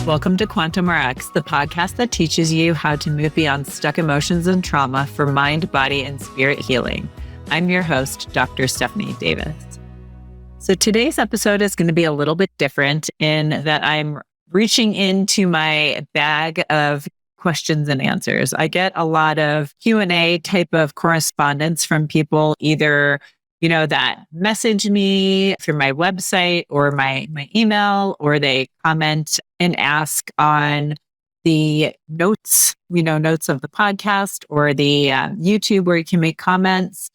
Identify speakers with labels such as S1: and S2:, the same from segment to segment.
S1: Welcome to Quantum RX, the podcast that teaches you how to move beyond stuck emotions and trauma for mind, body, and spirit healing. I'm your host, Dr. Stephanie Davis. So today's episode is going to be a little bit different in that I'm reaching into my bag of questions and answers. I get a lot of Q&A type of correspondence from people, either that message me through my website or my email, or they comment and ask on the notes, notes of the podcast or the YouTube where you can make comments,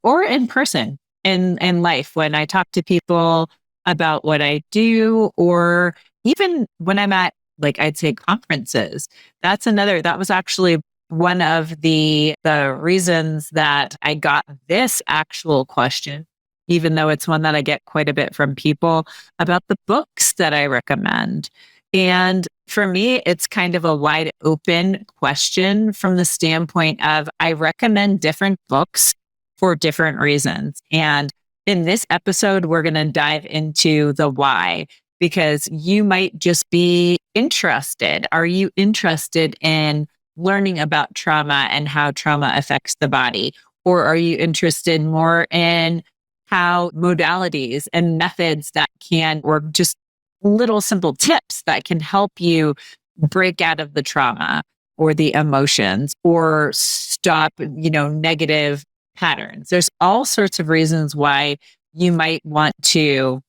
S1: or in person in life when I talk to people about what I do, or even when I'm at, I'd say conferences. That was actually one of the reasons that I got this actual question, even though it's one that I get quite a bit from people, about the books that I recommend. And for me, it's kind of a wide open question from the standpoint of I recommend different books for different reasons. And in this episode, we're going to dive into the why, because you might just be interested. Are you interested in learning about trauma and how trauma affects the body? Or are you interested more in how modalities and methods that can, or just little simple tips that can help you break out of the trauma or the emotions or stop, negative patterns? There's all sorts of reasons why you might want to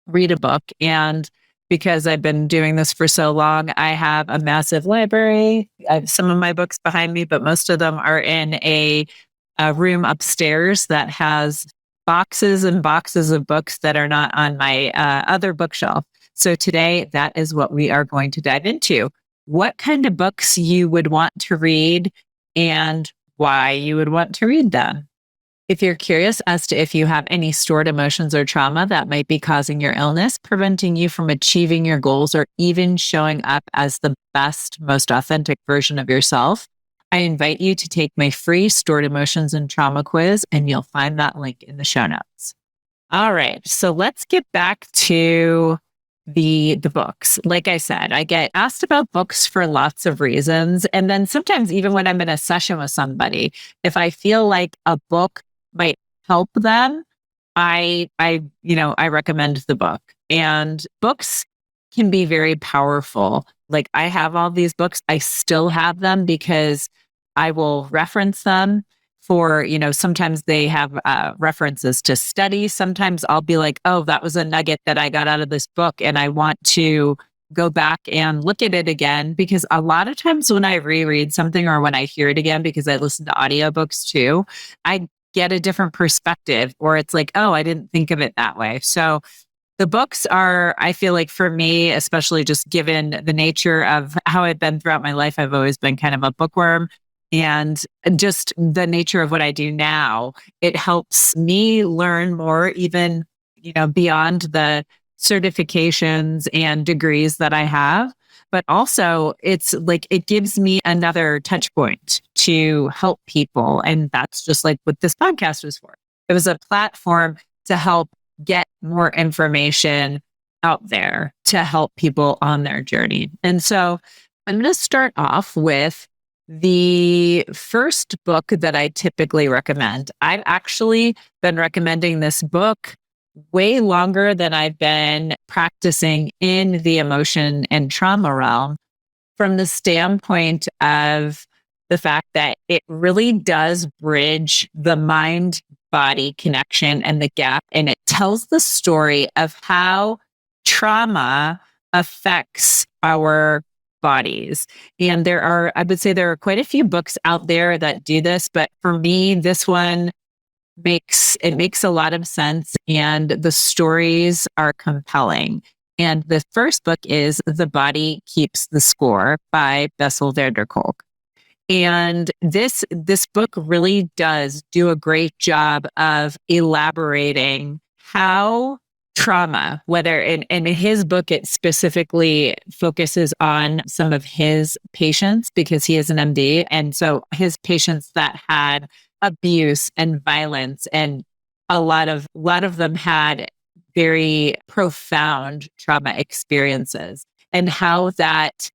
S1: read a book. And because I've been doing this for so long, I have a massive library. I have some of my books behind me, but most of them are in a room upstairs that has boxes and boxes of books that are not on my other bookshelf. So today, that is what we are going to dive into. What kind of books you would want to read and why you would want to read them. If you're curious as to if you have any stored emotions or trauma that might be causing your illness, preventing you from achieving your goals, or even showing up as the best, most authentic version of yourself, I invite you to take my free stored emotions and trauma quiz, and you'll find that link in the show notes. All right, so let's get back to the books. Like I said, I get asked about books for lots of reasons. And then sometimes even when I'm in a session with somebody, if I feel like a book might help them, I recommend the book. And books can be very powerful. Like I have all these books, I still have them because I will reference them for, sometimes they have references to study. Sometimes I'll be like, oh, that was a nugget that I got out of this book, and I want to go back and look at it again, because a lot of times when I reread something or when I hear it again, because I listen to audiobooks too, I get a different perspective, or it's like, oh, I didn't think of it that way. So the books are, I feel like for me, especially just given the nature of how I've been throughout my life, I've always been kind of a bookworm, and just the nature of what I do now, it helps me learn more, even, beyond the certifications and degrees that I have. But also it's like, it gives me another touch point to help people. And that's just like what this podcast was for. It was a platform to help get more information out there to help people on their journey. And so I'm going to start off with the first book that I typically recommend. I've actually been recommending this book way longer than I've been practicing in the emotion and trauma realm, from the standpoint of the fact that it really does bridge the mind-body connection and the gap. And it tells the story of how trauma affects our bodies. And I would say there are quite a few books out there that do this, but for me, this one makes a lot of sense, and the stories are compelling. And the first book is The Body Keeps the Score by Bessel van der Kolk. And this book really does do a great job of elaborating how trauma, whether in his book, it specifically focuses on some of his patients because he is an MD. And so his patients that had abuse and violence, and a lot of them had very profound trauma experiences. and how that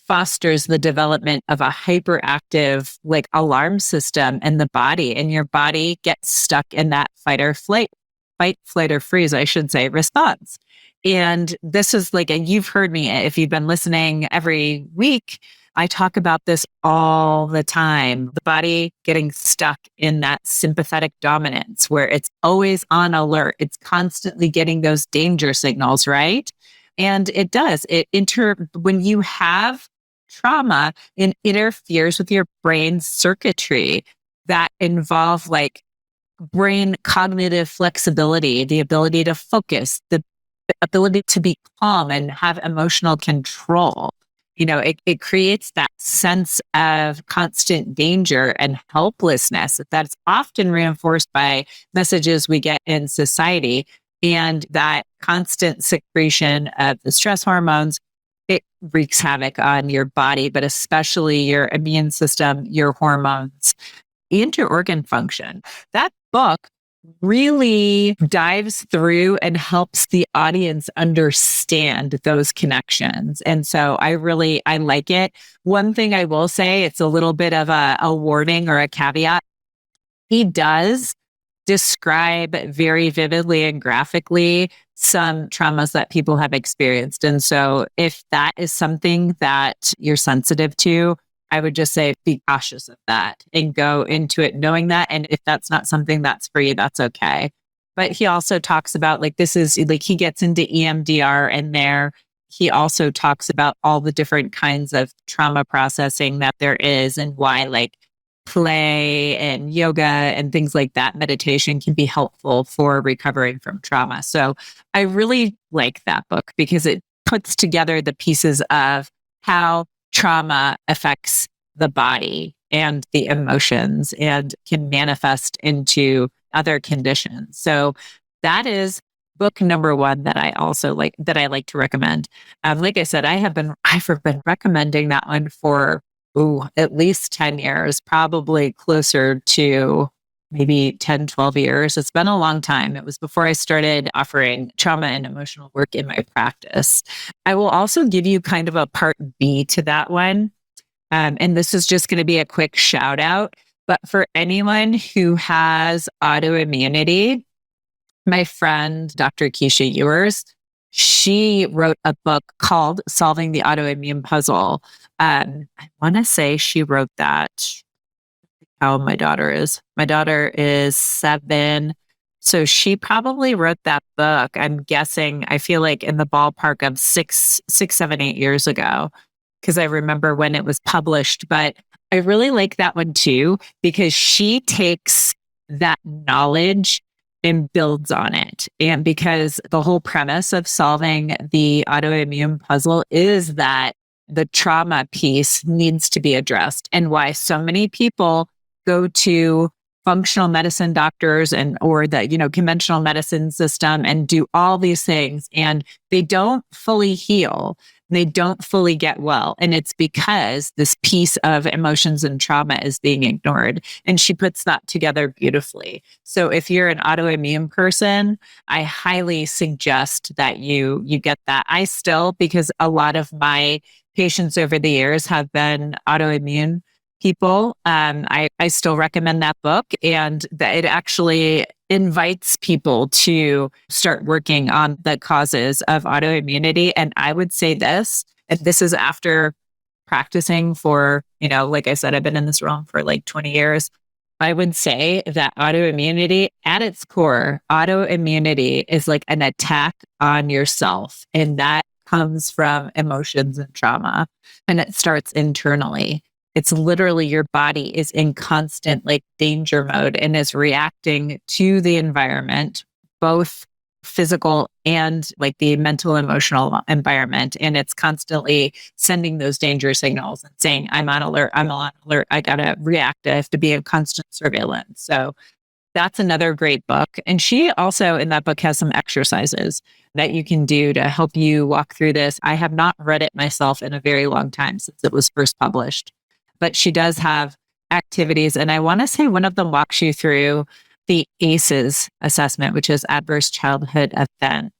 S1: fosters the development of a hyperactive like alarm system in the body, and your body gets stuck in that fight, flight, or freeze, I should say, response. And this is like, and you've heard me, if you've been listening every week, I talk about this all the time. The body getting stuck in that sympathetic dominance where it's always on alert. It's constantly getting those danger signals, right? And it does. When you have trauma, it interferes with your brain's circuitry that involve like brain cognitive flexibility, the ability to focus, the ability to be calm and have emotional control. It creates that sense of constant danger and helplessness that's often reinforced by messages we get in society. And that constant secretion of the stress hormones, it wreaks havoc on your body, but especially your immune system, your hormones, and your organ function. That book really dives through and helps the audience understand those connections. And so I like it. One thing I will say, it's a little bit of a warning or a caveat. He does describe very vividly and graphically some traumas that people have experienced. And so if that is something that you're sensitive to, I would just say be cautious of that and go into it knowing that. And if that's not something that's for you, that's okay. But he also talks about he gets into EMDR in there. He also talks about all the different kinds of trauma processing that there is and why play and yoga and things like that, meditation can be helpful for recovering from trauma. So I really like that book because it puts together the pieces of how trauma affects the body and the emotions and can manifest into other conditions. So that is book number one that I also like to recommend. Like I said, I've been recommending that one for at least 10 years, probably closer to maybe 10, 12 years. It's been a long time. It was before I started offering trauma and emotional work in my practice. I will also give you kind of a part B to that one. And this is just going to be a quick shout out. But for anyone who has autoimmunity, my friend, Dr. Keisha Ewers, she wrote a book called Solving the Autoimmune Puzzle. I want to say she wrote that. How my daughter is. My daughter is 7. So she probably wrote that book, I'm guessing, I feel like in the ballpark of 6, 7, 8 years ago, because I remember when it was published. But I really like that one too, because she takes that knowledge and builds on it. And because the whole premise of solving the autoimmune puzzle is that the trauma piece needs to be addressed, and why so many people go to functional medicine doctors or the conventional medicine system and do all these things, and they don't fully heal. They don't fully get well. And it's because this piece of emotions and trauma is being ignored. And she puts that together beautifully. So if you're an autoimmune person, I highly suggest that you get that. Because a lot of my patients over the years have been autoimmune people, I still recommend that book, and that it actually invites people to start working on the causes of autoimmunity. And I would say this, and this is after practicing for, like I said, I've been in this realm for 20 years. I would say that autoimmunity at its core, autoimmunity is like an attack on yourself. And that comes from emotions and trauma, and it starts internally. It's literally your body is in constant danger mode and is reacting to the environment, both physical and the mental, emotional environment. And it's constantly sending those danger signals and saying, I'm on alert, I got to react, I have to be in constant surveillance. So that's another great book. And she also in that book has some exercises that you can do to help you walk through this. I have not read it myself in a very long time since it was first published. But she does have activities. And I want to say one of them walks you through the ACEs assessment, which is Adverse Childhood Event.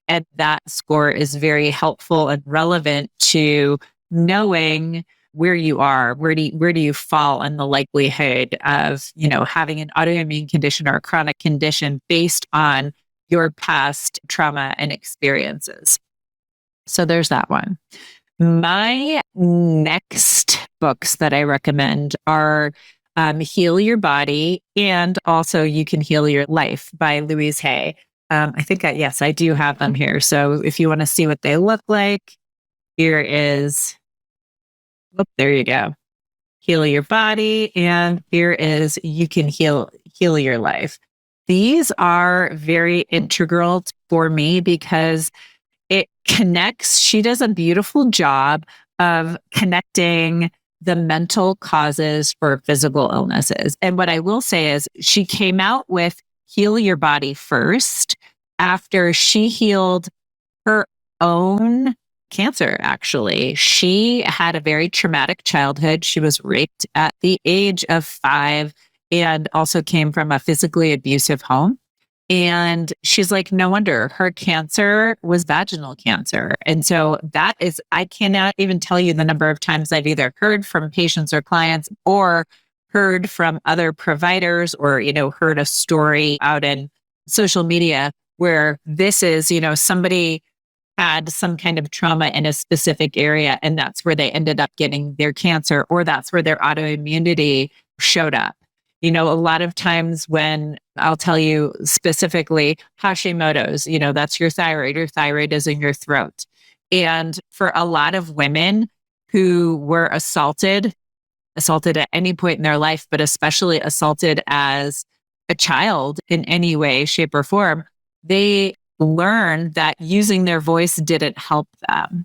S1: And that score is very helpful and relevant to knowing where you are, where do you fall in the likelihood of, having an autoimmune condition or a chronic condition based on your past trauma and experiences. So there's that one. My next books that I recommend are Heal Your Body and also You Can Heal Your Life by Louise Hay. I think yes, I do have them here. So if you want to see what they look like, here is, there you go. Heal Your Body. And here is You Can Heal Your Life. These are very integral for me because it connects. She does a beautiful job of connecting the mental causes for physical illnesses. And what I will say is she came out with Heal Your Body first after she healed her own cancer, actually. She had a very traumatic childhood. She was raped at the age of 5 and also came from a physically abusive home. And she's like, no wonder her cancer was vaginal cancer. And so that is, I cannot even tell you the number of times I've either heard from patients or clients or heard from other providers or, heard a story out in social media where this is, somebody had some kind of trauma in a specific area and that's where they ended up getting their cancer or that's where their autoimmunity showed up. A lot of times when I'll tell you specifically Hashimoto's, that's your thyroid is in your throat. And for a lot of women who were assaulted at any point in their life, but especially assaulted as a child in any way, shape, or form, they learned that using their voice didn't help them.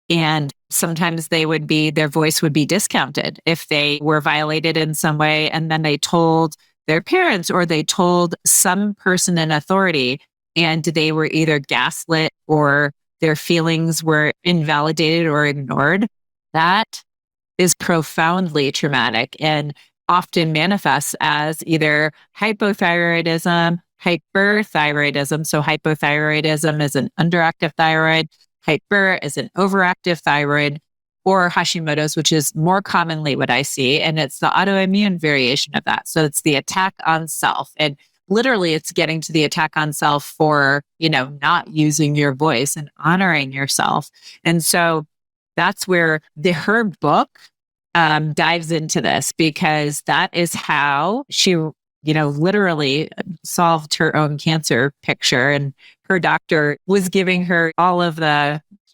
S1: And sometimes their voice would be discounted if they were violated in some way. And then they told their parents or they told some person in authority and they were either gaslit or their feelings were invalidated or ignored. That is profoundly traumatic and often manifests as either hypothyroidism, hyperthyroidism. So hypothyroidism is an underactive thyroid. Hyper is an overactive thyroid, or Hashimoto's, which is more commonly what I see. And it's the autoimmune variation of that. So it's the attack on self. And literally it's getting to the attack on self for, not using your voice and honoring yourself. And so that's where her book dives into this because that is how she, literally solved her own cancer picture. And her doctor was giving her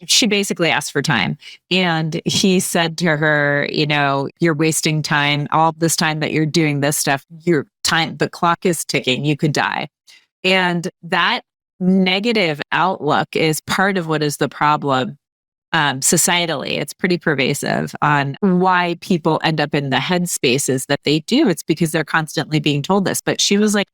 S1: she basically asked for time. And he said to her, you're wasting time. All this time that you're doing this stuff, the clock is ticking. You could die. And that negative outlook is part of what is the problem. Societally, it's pretty pervasive on why people end up in the headspaces that they do. It's because they're constantly being told this. But she was like,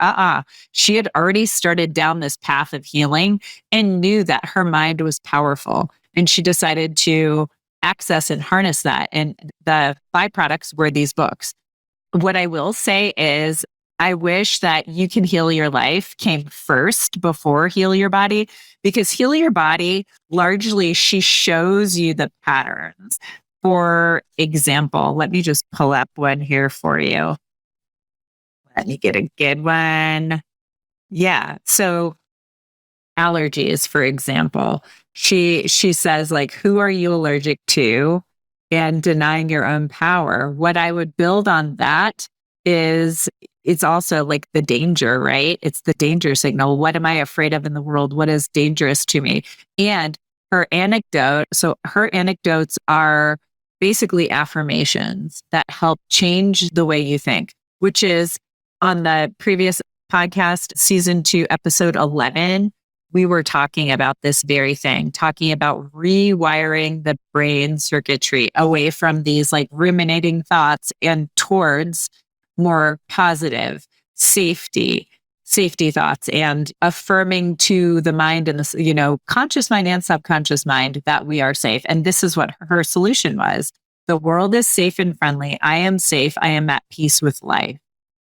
S1: she had already started down this path of healing and knew that her mind was powerful. And she decided to access and harness that. And the byproducts were these books. What I will say is, I wish that You Can Heal Your Life came first before Heal Your Body, because Heal Your Body, largely, she shows you the patterns. For example, let me just pull up one here for you. Let me get a good one. Yeah. So allergies, for example, she says, like, who are you allergic to? And denying your own power. What I would build on that is, it's also like the danger, right? It's the danger signal. What am I afraid of in the world? What is dangerous to me? And her anecdote. So her anecdotes are basically affirmations that help change the way you think, which is on the previous podcast, season 2, episode 11, we were talking about this very thing, talking about rewiring the brain circuitry away from these like ruminating thoughts and towards more positive safety thoughts and affirming to the mind and the, conscious mind and subconscious mind that we are safe. And this is what her solution was. The world is safe and friendly. I am safe. I am at peace with life.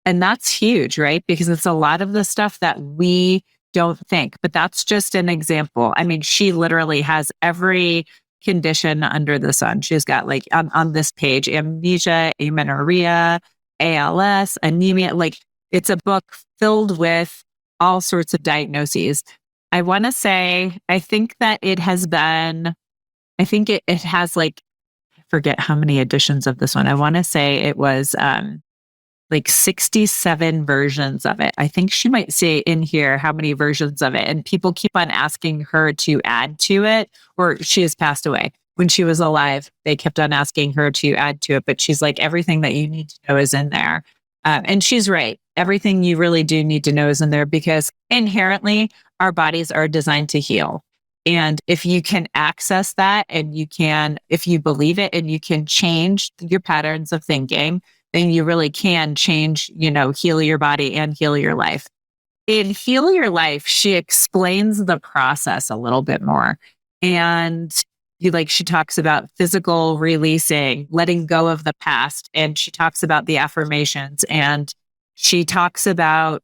S1: And that's huge, right? Because it's a lot of the stuff that we don't think. But that's just an example. I mean, she literally has every condition under the sun. She's got like on this page, amnesia, amenorrhea, ALS, anemia. Like it's a book filled with all sorts of diagnoses. I want to say, I think that it has been, I think it has like, I forget how many editions of this one. I want to say it was like 67 versions of it. I think she might say in here how many versions of it. And people keep on asking her to add to it, or she has passed away. When she was alive, they kept on asking her to add to it. But she's like, everything that you need to know is in there. And she's right. Everything you really do need to know is in there because inherently our bodies are designed to heal. And if you can access that and you can, if you believe it and you can change your patterns of thinking, then you really can change, heal your body and heal your life. In Heal Your Life, she explains the process a little bit more. And she talks about physical releasing, letting go of the past. And she talks about the affirmations. And she talks about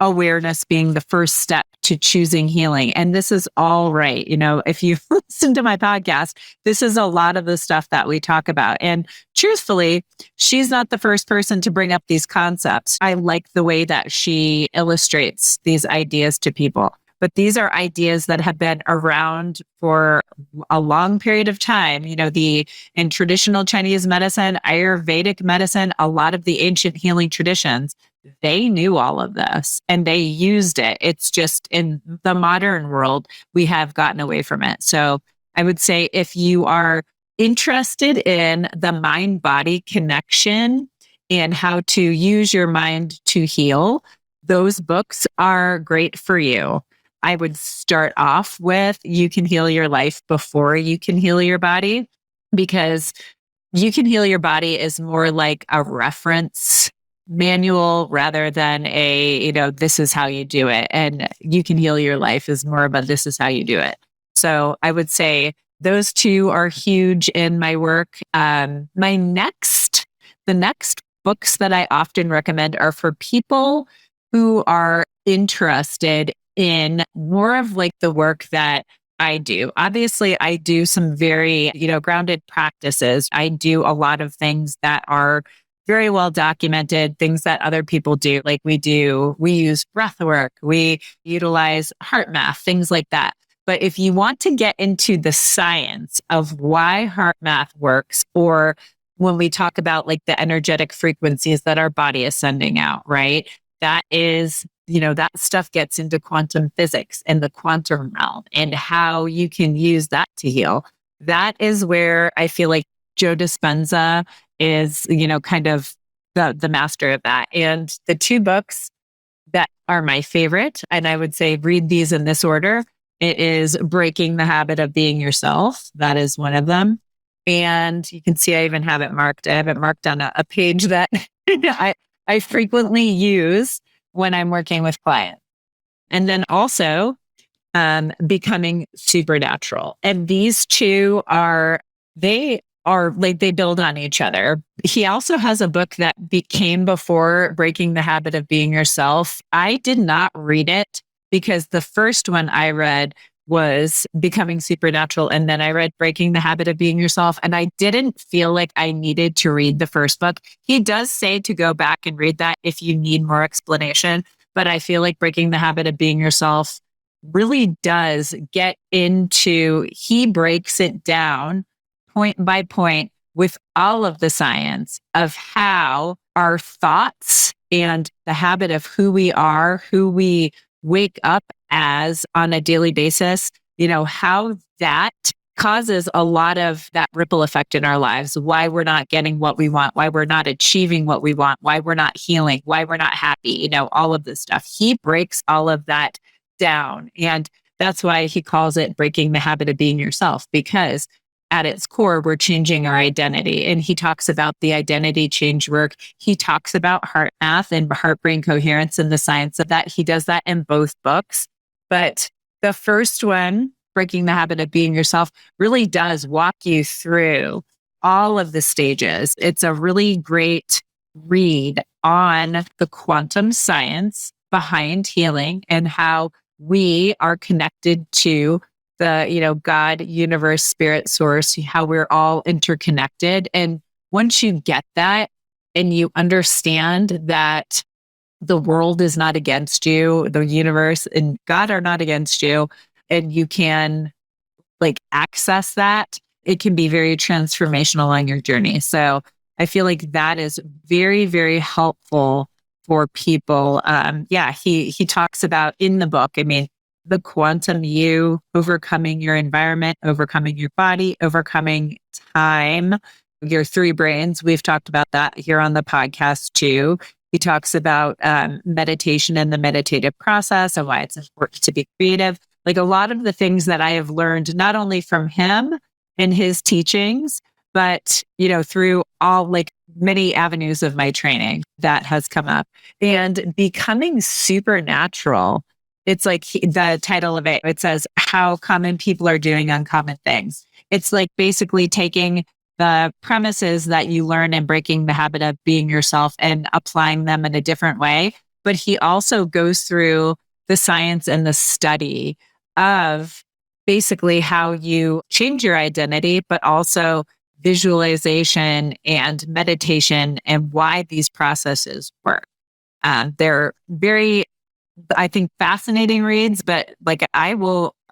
S1: awareness being the first step to choosing healing. And this is all right. If you listen to my podcast, this is a lot of the stuff that we talk about. And truthfully, she's not the first person to bring up these concepts. I like the way that she illustrates these ideas to people. But these are ideas that have been around for a long period of time. In traditional Chinese medicine, Ayurvedic medicine, a lot of the ancient healing traditions, they knew all of this and they used it. It's just in the modern world, we have gotten away from it. So I would say if you are interested in the mind-body connection and how to use your mind to heal, those books are great for you. I would start off with You Can Heal Your Life before You Can Heal Your Body, because You Can Heal Your Body is more like a reference manual rather than this is how you do it. And You Can Heal Your Life is more about this is how you do it. So I would say those two are huge in my work. The next books that I often recommend are for people who are interested in more of like the work that I do. Obviously, I do some very, grounded practices. I do a lot of things that are very well documented, things that other people do. Like we use breathwork, we utilize HeartMath, things like that. But if you want to get into the science of why HeartMath works, or when we talk about like the energetic frequencies that our body is sending out, right? That is, that stuff gets into quantum physics and the quantum realm and how you can use that to heal. That is where I feel like Joe Dispenza is, kind of the master of that. And the two books that are my favorite, and I would say read these in this order. It is Breaking the Habit of Being Yourself. That is one of them. And you can see I even have it marked. I have it marked on a page that I frequently use when I'm working with clients. And then also Becoming Supernatural. And these two they build on each other. He also has a book that came before Breaking the Habit of Being Yourself. I did not read it because the first one I read was Becoming Supernatural. And then I read Breaking the Habit of Being Yourself. And I didn't feel like I needed to read the first book. He does say to go back and read that if you need more explanation. But I feel like Breaking the Habit of Being Yourself really does get into, he breaks it down point by point with all of the science of how our thoughts and the habit of who we are, who we wake up as on a daily basis, how that causes a lot of that ripple effect in our lives, why we're not getting what we want, why we're not achieving what we want, why we're not healing, why we're not happy, all of this stuff. He breaks all of that down. And that's why he calls it Breaking the Habit of Being Yourself, because at its core, we're changing our identity. And he talks about the identity change work. He talks about HeartMath and heart-brain coherence and the science of that. He does that in both books. But the first one, Breaking the Habit of Being Yourself, really does walk you through all of the stages. It's a really great read on the quantum science behind healing and how we are connected to the, God, universe, spirit, source, how we're all interconnected. And once you get that and you understand that the world is not against you, the universe and God are not against you, and you can access that, it can be very transformational on your journey. So I feel like that is very, very helpful for people. He talks about in the book, I mean, the quantum you, overcoming your environment, overcoming your body, overcoming time, your three brains. We've talked about that here on the podcast too. He talks about meditation and the meditative process and why it's important to be creative. Like a lot of the things that I have learned, not only from him and his teachings, but, through all many avenues of my training that has come up. And becoming supernatural, it's the title of it, it says how common people are doing uncommon things. It's basically taking the premises that you learn and breaking the habit of being yourself and applying them in a different way. But he also goes through the science and the study of basically how you change your identity, but also visualization and meditation and why these processes work. They're very, I think, fascinating reads, but I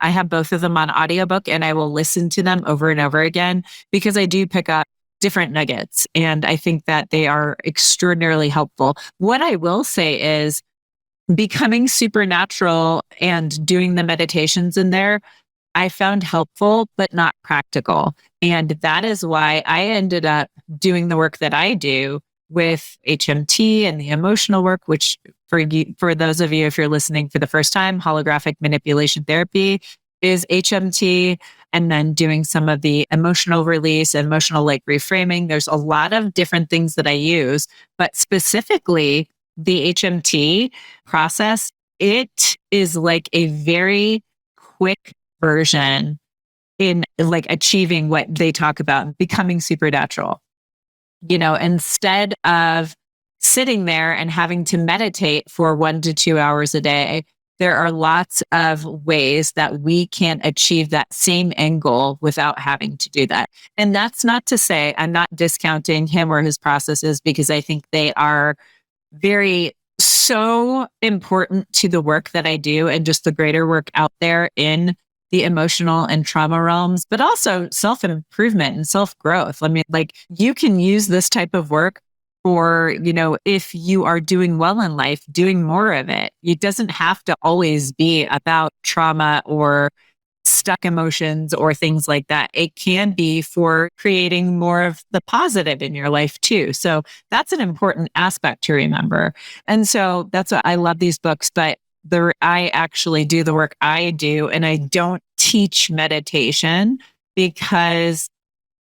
S1: have both of them on audiobook and I will listen to them over and over again because I do pick up different nuggets. And I think that they are extraordinarily helpful. What I will say is becoming supernatural and doing the meditations in there, I found helpful, but not practical. And that is why I ended up doing the work that I do with HMT and the emotional work, which for those of you, if you're listening for the first time, holographic manipulation therapy is HMT, and then doing some of the emotional release, emotional reframing. There's a lot of different things that I use, but specifically the HMT process, it is a very quick version in achieving what they talk about, becoming supernatural. Instead of sitting there and having to meditate for 1 to 2 hours a day, there are lots of ways that we can achieve that same end goal without having to do that. And that's not to say I'm not discounting him or his processes, because I think they are so important to the work that I do and just the greater work out there in the emotional and trauma realms, but also self-improvement and self-growth. I mean, you can use this type of work for, if you are doing well in life, doing more of it. It doesn't have to always be about trauma or stuck emotions or things like that. It can be for creating more of the positive in your life too. So that's an important aspect to remember. And so that's why I love these books, but I actually do the work I do, and I don't teach meditation because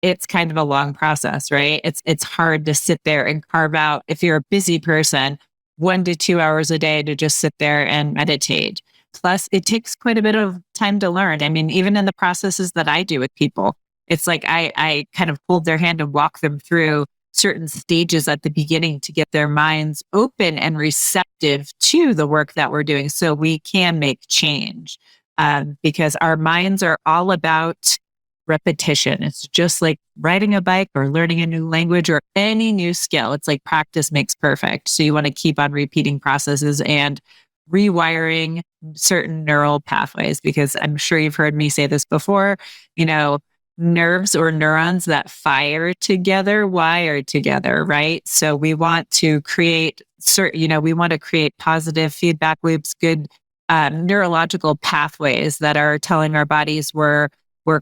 S1: it's kind of a long process, right? It's hard to sit there and carve out, if you're a busy person, 1 to 2 hours a day to just sit there and meditate. Plus, it takes quite a bit of time to learn. I mean, even in the processes that I do with people, it's I kind of hold their hand and walk them through certain stages at the beginning to get their minds open and receptive to the work that we're doing so we can make change. Because our minds are all about repetition. It's just like riding a bike or learning a new language or any new skill. It's like practice makes perfect. So you want to keep on repeating processes and rewiring certain neural pathways, because I'm sure you've heard me say this before, nerves or neurons that fire together, wire together, right? So we want to create we want to create positive feedback loops, good neurological pathways that are telling our bodies we're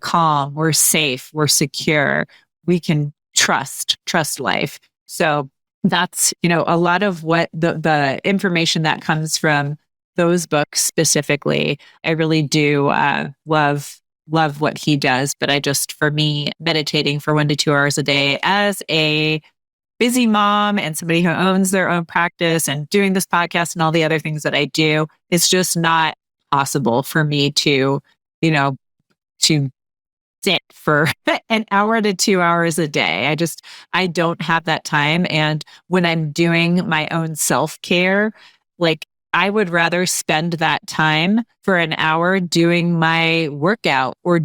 S1: calm, we're safe, we're secure, we can trust life. So that's, a lot of what the information that comes from those books specifically. I really do love what he does, but for me, meditating for 1 to 2 hours a day as a busy mom and somebody who owns their own practice and doing this podcast and all the other things that I do, it's just not possible for me to sit for an hour to 2 hours a day. I don't have that time. And when I'm doing my own self-care, I would rather spend that time for an hour doing my workout or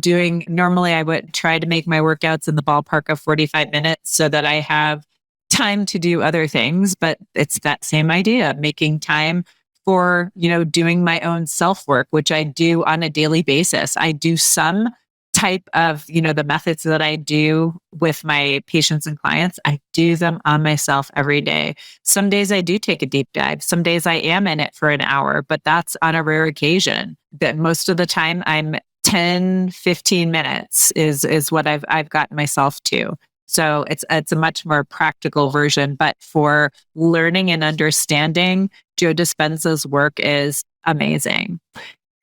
S1: normally I would try to make my workouts in the ballpark of 45 minutes so that I have time to do other things. But it's that same idea, making time for, doing my own self work, which I do on a daily basis. I do some type of, the methods that I do with my patients and clients, I do them on myself every day. Some days I do take a deep dive. Some days I am in it for an hour, but that's on a rare occasion. That most of the time I'm 10, 15 minutes is what I've gotten myself to. So it's a much more practical version, but for learning and understanding, Joe Dispenza's work is amazing.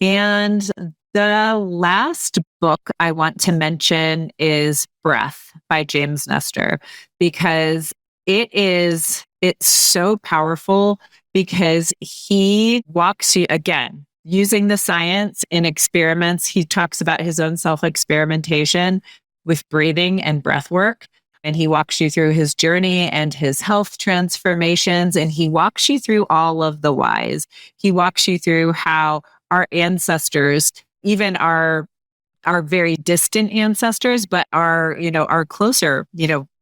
S1: And the last book I want to mention is Breath by James Nestor, because it's so powerful because he walks you, again, using the science in experiments. He talks about his own self-experimentation with breathing and breath work. And he walks you through his journey and his health transformations. And he walks you through all of the whys. He walks you through how our ancestors, even our very distant ancestors, but our closer,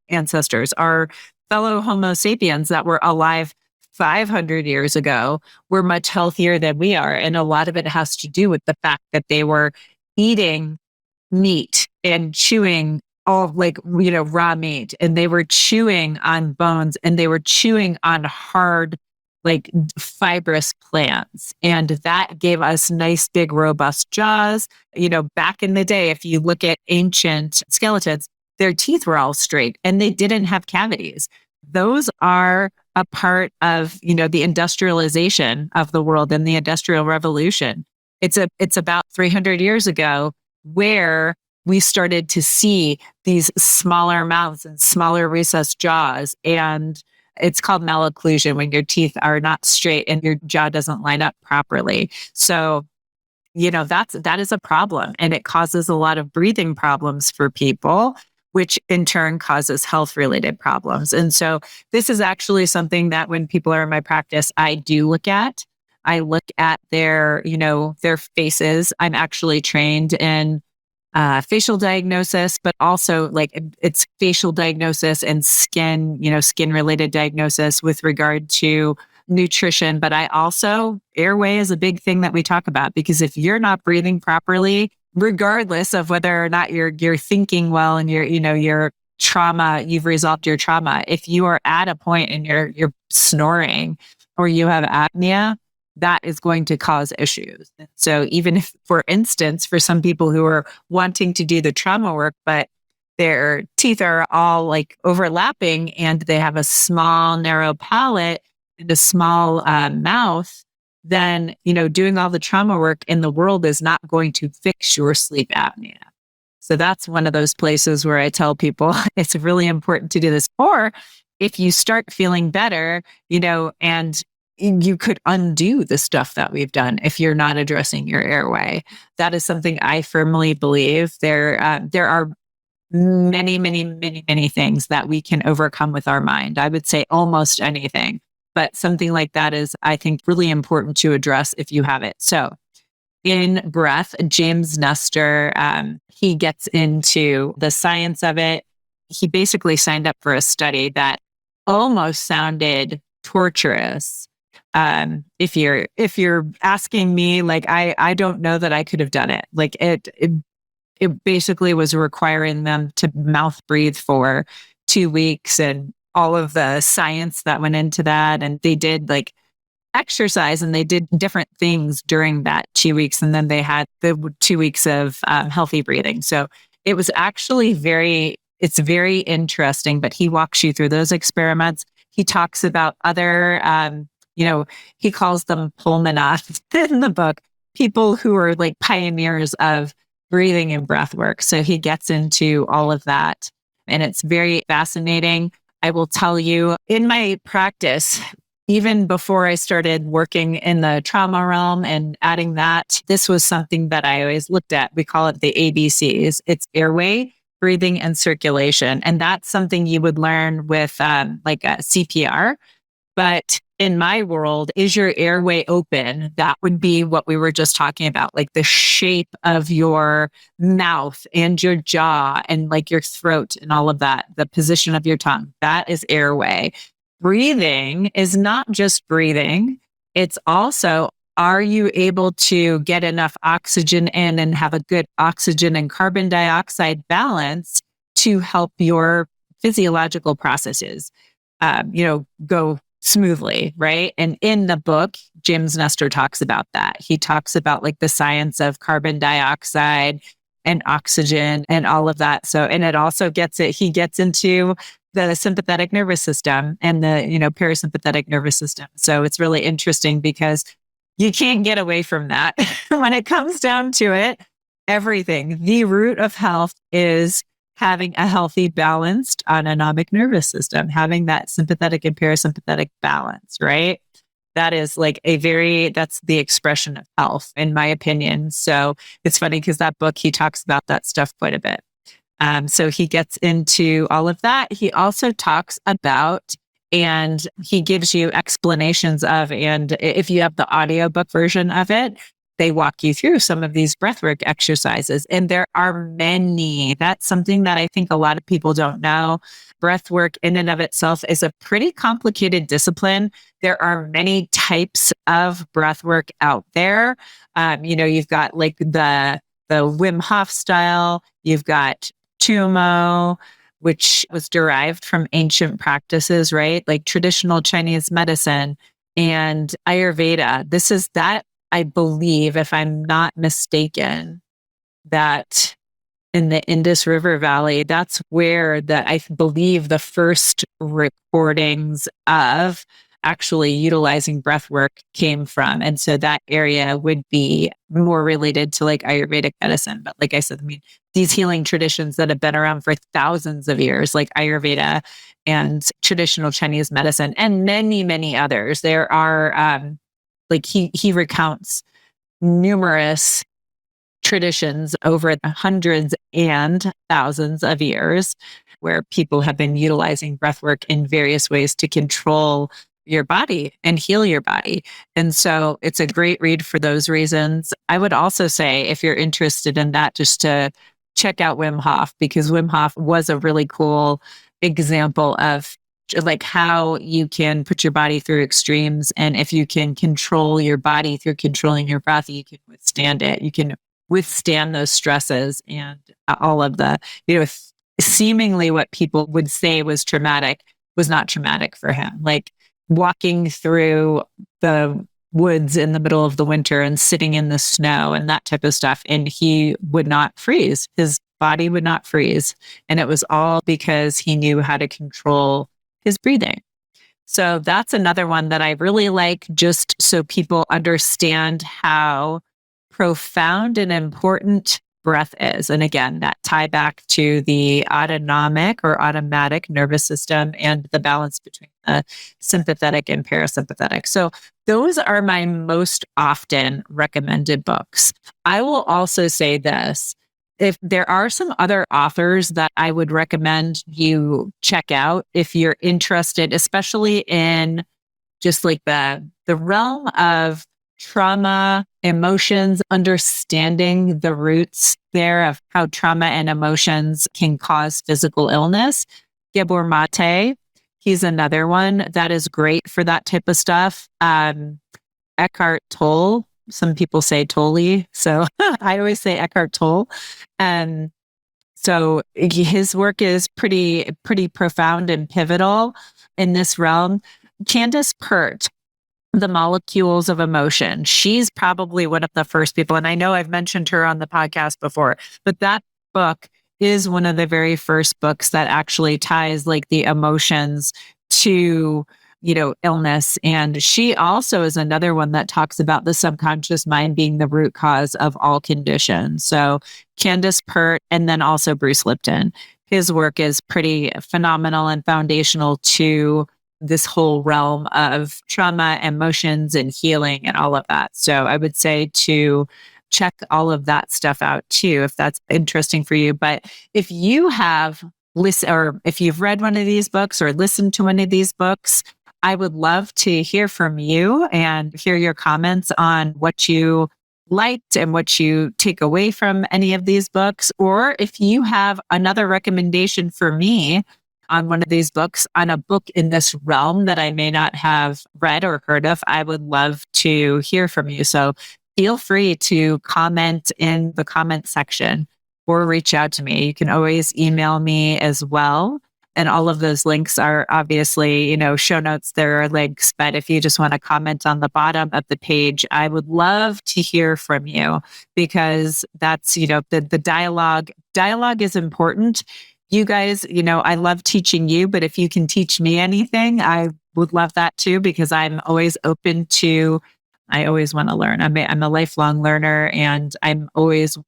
S1: ancestors, our fellow Homo sapiens that were alive 500 years ago were much healthier than we are. And a lot of it has to do with the fact that they were eating meat and chewing raw meat, and they were chewing on bones, and they were chewing on hard, fibrous plants. And that gave us nice, big, robust jaws. Back in the day, if you look at ancient skeletons, their teeth were all straight and they didn't have cavities. Those are a part of, the industrialization of the world and the Industrial Revolution. It's about 300 years ago where we started to see these smaller mouths and smaller recessed jaws. And it's called malocclusion, when your teeth are not straight and your jaw doesn't line up properly. So, that is a problem, and it causes a lot of breathing problems for people, which in turn causes health related problems. And so this is actually something that when people are in my practice, I do look at. I look at their faces. I'm actually trained in facial diagnosis, but also it's facial diagnosis and skin related diagnosis with regard to nutrition. But airway is a big thing that we talk about, because if you're not breathing properly, regardless of whether or not you're thinking well and your trauma, you've resolved your trauma, if you are at a point and you're snoring or you have apnea, that is going to cause issues. So even if, for instance, for some people who are wanting to do the trauma work, but their teeth are all overlapping and they have a small, narrow palate and a small mouth, then, doing all the trauma work in the world is not going to fix your sleep apnea. So that's one of those places where I tell people it's really important to do this. Or if you start feeling better, and you could undo the stuff that we've done if you're not addressing your airway. That is something I firmly believe. There are many, many, many, many things that we can overcome with our mind. I would say almost anything, but something like that is, I think, really important to address if you have it. So in Breath, James Nestor, he gets into the science of it. He basically signed up for a study that almost sounded torturous. If you're asking me, I don't know that I could have done it. It basically was requiring them to mouth breathe for 2 weeks and all of the science that went into that. And they did exercise and they did different things during that 2 weeks. And then they had the 2 weeks of healthy breathing. So it was actually it's very interesting, but he walks you through those experiments. He talks about other, he calls them pulmonauts in the book, people who are pioneers of breathing and breath work. So he gets into all of that, and it's very fascinating. I will tell you, in my practice, even before I started working in the trauma realm and adding that, this was something that I always looked at. We call it the ABCs. It's airway, breathing, and circulation. And that's something you would learn with a CPR. But in my world, is your airway open? That would be what we were just talking about, like the shape of your mouth and your jaw and like your throat and all of that, the position of your tongue. That is airway. Breathing is not just breathing. It's also, are you able to get enough oxygen in and have a good oxygen and carbon dioxide balance to help your physiological processes, go smoothly, right? And in the book, James Nestor talks about that. He talks about like the science of carbon dioxide and oxygen and all of that. So, and it also he gets into the sympathetic nervous system and the, parasympathetic nervous system. So it's really interesting because you can't get away from that. When it comes down to it, everything, the root of health is having a healthy, balanced autonomic nervous system, having that sympathetic and parasympathetic balance, right? That is like that's the expression of health, in my opinion. So it's funny because that book, he talks about that stuff quite a bit. So he gets into all of that. He also talks about, and he gives you explanations of, and if you have the audiobook version of it, they walk you through some of these breathwork exercises. And there are many. That's something that I think a lot of people don't know. Breathwork in and of itself is a pretty complicated discipline. There are many types of breathwork out there. You've got like the Wim Hof style. You've got Tumo, which was derived from ancient practices, right? Like traditional Chinese medicine and Ayurveda. This is that, I believe, if I'm not mistaken, that in the Indus River Valley, that's where I believe the first recordings of actually utilizing breath work came from. And so that area would be more related to like Ayurvedic medicine. But like I said, these healing traditions that have been around for thousands of years, like Ayurveda and traditional Chinese medicine and many, many others, there are, he recounts numerous traditions over hundreds and thousands of years where people have been utilizing breathwork in various ways to control your body and heal your body. And so it's a great read for those reasons. I would also say, if you're interested in that, just to check out Wim Hof, because Wim Hof was a really cool example of like how you can put your body through extremes. And if you can control your body through controlling your breath, you can withstand it. You can withstand those stresses and all of the, seemingly what people would say was traumatic was not traumatic for him. Like walking through the woods in the middle of the winter and sitting in the snow and that type of stuff. And he would not freeze. His body would not freeze. And it was all because he knew how to control his breathing. So that's another one that I really like, just so people understand how profound and important breath is. And again, that tie back to the autonomic or automatic nervous system and the balance between the sympathetic and parasympathetic. So those are my most often recommended books. I will also say this. If there are some other authors that I would recommend you check out if you're interested, especially in just like the realm of trauma, emotions, understanding the roots there of how trauma and emotions can cause physical illness. Gabor Mate, he's another one that is great for that type of stuff. Eckhart Tolle, some people say Tolle, so I always say Eckhart Tolle. So his work is pretty profound and pivotal in this realm. Candace Pert, The Molecules of Emotion. She's probably one of the first people, and I know I've mentioned her on the podcast before, but that book is one of the very first books that actually ties like the emotions to, illness. And she also is another one that talks about the subconscious mind being the root cause of all conditions. So Candace Pert, and then also Bruce Lipton. His work is pretty phenomenal and foundational to this whole realm of trauma, emotions, and healing and all of that. So I would say to check all of that stuff out too, if that's interesting for you. But if you have or if you've read one of these books or listened to one of these books, I would love to hear from you and hear your comments on what you liked and what you take away from any of these books. Or if you have another recommendation for me on one of these books, on a book in this realm that I may not have read or heard of, I would love to hear from you. So feel free to comment in the comment section or reach out to me. You can always email me as well. And all of those links are obviously, show notes, there are links. But if you just want to comment on the bottom of the page, I would love to hear from you, because that's, the dialogue. Dialogue is important. You guys, I love teaching you, but if you can teach me anything, I would love that too, because I'm always open to, I always want to learn. I'm a lifelong learner, and I'm always,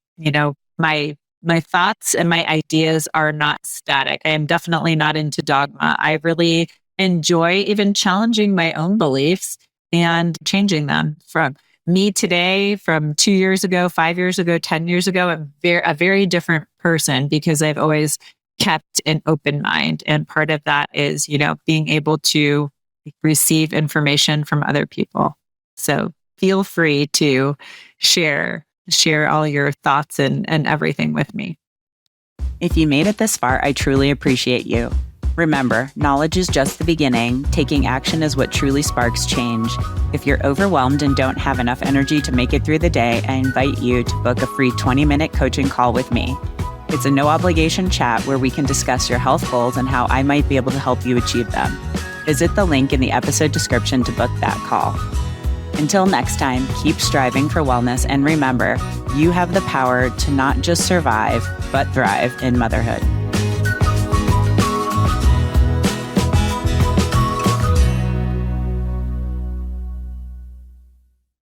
S1: my thoughts and my ideas are not static. I am definitely not into dogma. I really enjoy even challenging my own beliefs and changing them. From me today, from 2 years ago, 5 years ago, 10 years ago, I'm a very different person, because I've always kept an open mind. And part of that is, being able to receive information from other people. So feel free to share all your thoughts and everything with me.
S2: If you made it this far, I truly appreciate you. Remember, knowledge is just the beginning. Taking action is what truly sparks change. If you're overwhelmed and don't have enough energy to make it through the day, I invite you to book a free 20-minute coaching call with me. It's a no-obligation chat where we can discuss your health goals and how I might be able to help you achieve them. Visit the link in the episode description to book that call. Until next time, keep striving for wellness, and remember, you have the power to not just survive, but thrive in motherhood.